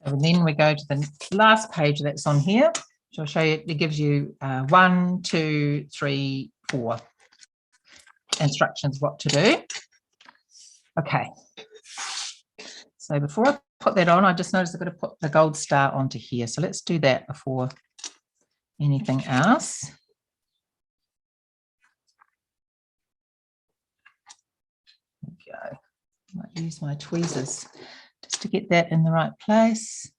So then we go to the last page that's on here. So I'll show you, it gives you 1, 2, 3, 4 instructions what to do. Okay. So before I put that on, I just noticed I've got to put the gold star onto here. So let's do that before anything else. There we go. I might use my tweezers just to get that in the right place.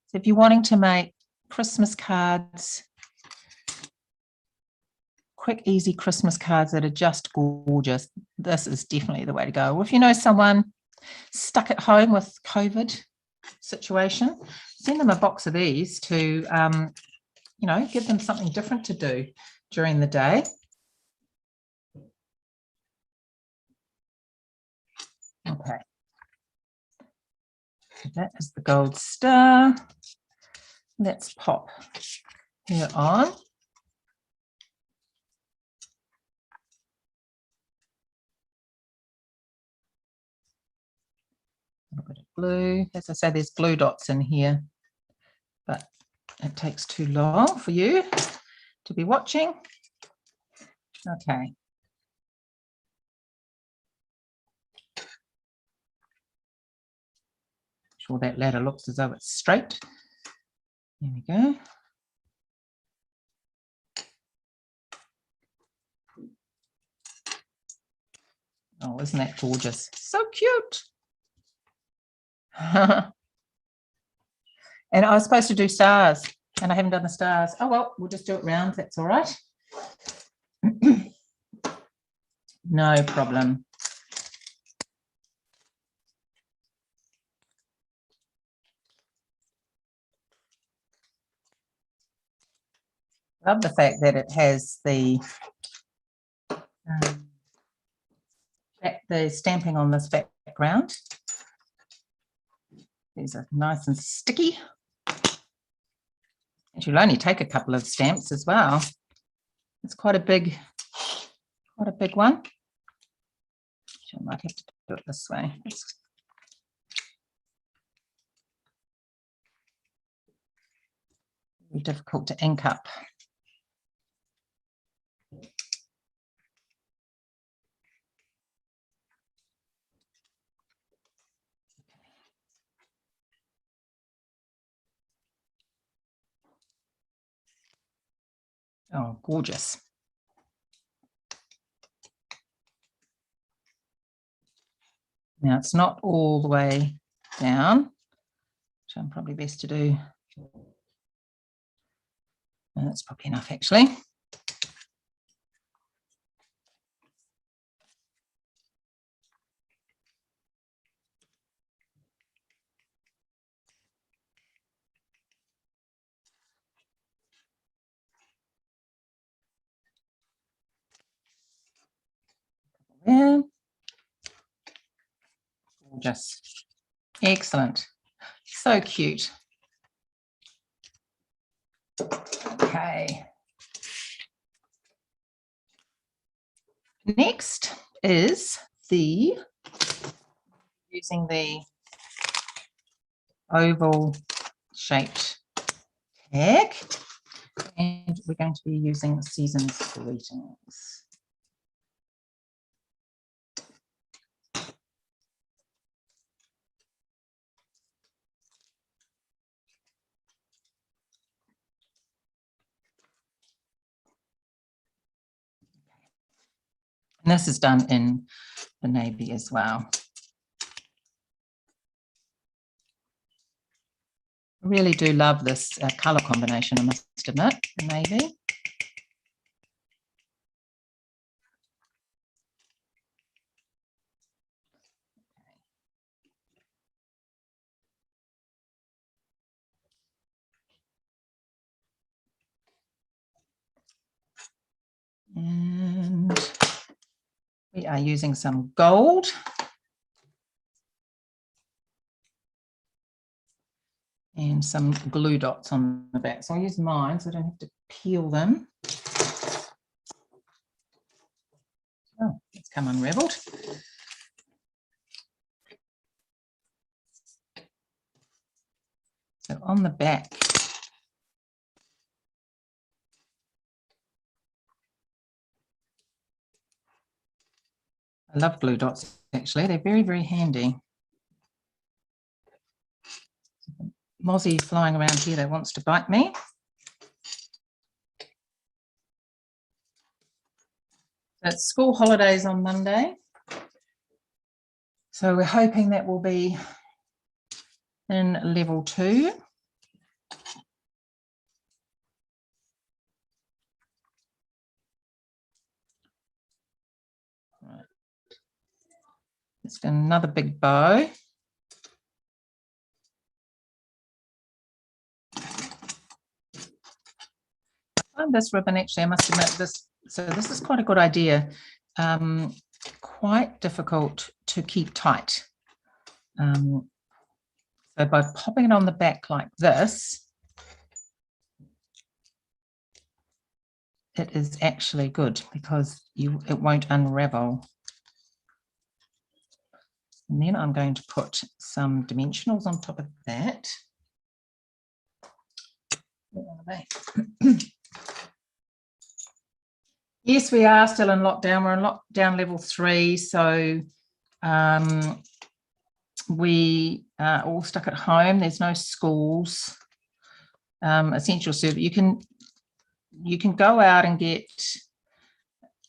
So if you're wanting to make Christmas cards, quick, easy Christmas cards that are just gorgeous, this is definitely the way to go. Or if you know someone stuck at home with COVID situation, send them a box of these to, you know, give them something different to do during the day. Okay. So that is the gold star. Let's pop her on. A little bit of glue. As I say, there's glue dots in here, but it takes too long for you to be watching. Okay. Sure that ladder looks as though it's straight. There we go. Oh, isn't that gorgeous? So cute. And I was supposed to do stars and I haven't done the stars. Oh, well, we'll just do it round. That's all right. No problem. Love the fact that it has the stamping on this background. These are nice and sticky. And you'll only take a couple of stamps as well. It's quite a big one. I might have to do it this way. It's very difficult to ink up. Oh, gorgeous. Now it's not all the way down, which I'm probably best to do. That's probably enough actually. there. Gorgeous. Excellent. So cute. Okay. Next is using the oval shaped tag, and we're going to be using Season's Greetings. And this is done in the navy as well. I really do love this colour combination, I must admit, the navy. And we are using some gold. And some glue dots on the back. So I'll use mine so I don't have to peel them. Oh, it's come unraveled. So on the back, I love glue dots, actually. They're very, very handy. Mozzie flying around here that wants to bite me. It's school holidays on Monday. So we're hoping that will be in level 2. Right. Let's get another big bow. This ribbon, actually, I must admit, this is quite a good idea. Quite difficult to keep tight. So by popping it on the back like this, it is actually good because it won't unravel. And then I'm going to put some dimensionals on top of that. Yes, we are still in lockdown. We're in lockdown level 3, so we are all stuck at home. There's no schools. Essential service. You can go out and get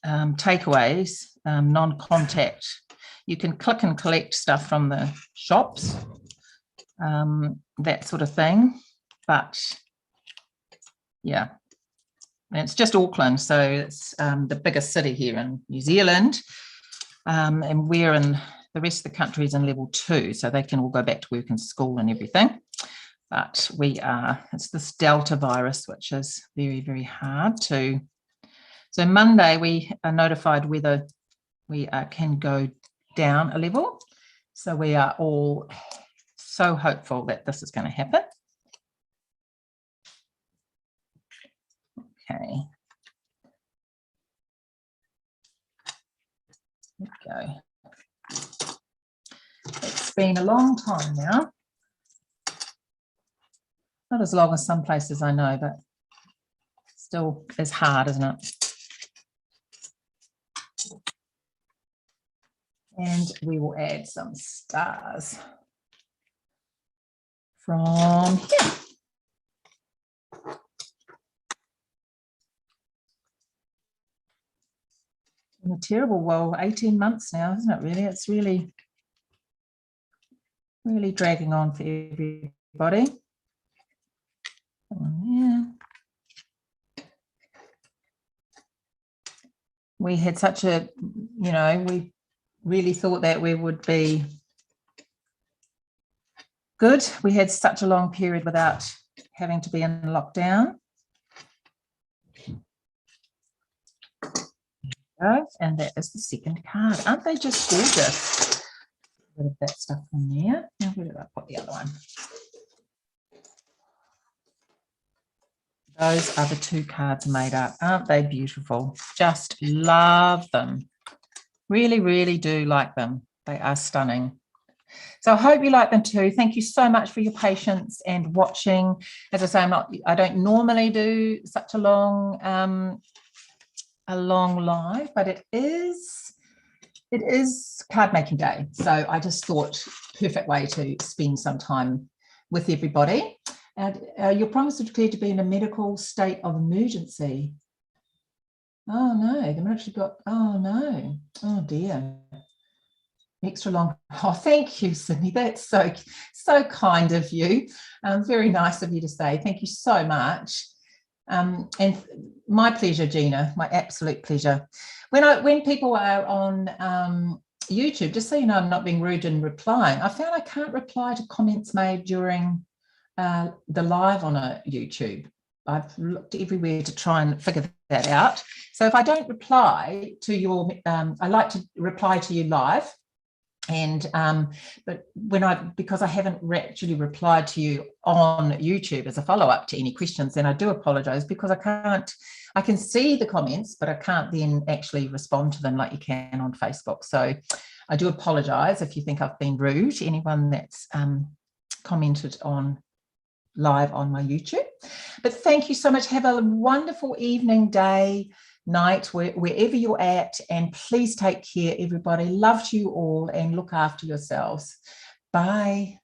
takeaways, non-contact. You can click and collect stuff from the shops, that sort of thing. But yeah. And it's just Auckland, so it's the biggest city here in New Zealand, and we're in the rest of the country is in level 2, so they can all go back to work and school and everything. But it's this Delta virus, which is very, very hard to. So Monday we are notified whether we can go down a level. So we are all so hopeful that this is going to happen. Okay. There we go. It's been a long time now. Not as long as some places I know, but still is hard, isn't it? And we will add some stars from here. In a terrible, well, 18 months now, isn't it, really? It's really, really dragging on for everybody. Yeah. We had such a, we really thought that we would be good. We had such a long period without having to be in lockdown. go. And that is the second card. Aren't they just gorgeous? A bit of that stuff in there. Now, where did I put the other one? Those are the two cards made up. Aren't they beautiful? Just love them. Really, really do like them. They are stunning. So I hope you like them too. Thank you so much for your patience and watching. As I say, I don't normally do such a long live, but it is card making day. So I just thought perfect way to spend some time with everybody. And your promise is declared to be in a medical state of emergency. Oh no, the military got, oh no, oh dear. Extra long. Oh, thank you, Sydney. That's so kind of you. Very nice of you to say. Thank you so much. And my pleasure, Gina. My absolute pleasure. When people are on YouTube, just so you know, I'm not being rude in replying. I found I can't reply to comments made during the live on a YouTube. I've looked everywhere to try and figure that out. So if I don't reply to your, I like to reply to you live. And but because I haven't actually replied to you on YouTube as a follow-up to any questions, then I do apologize, because I can see the comments, but I can't then actually respond to them like you can on Facebook. So I do apologize if you think I've been rude to anyone that's commented on live on my YouTube. But thank you so much. Have a wonderful evening, day, night, wherever you're at, and please take care, everybody. Love to you all, and look after yourselves. Bye.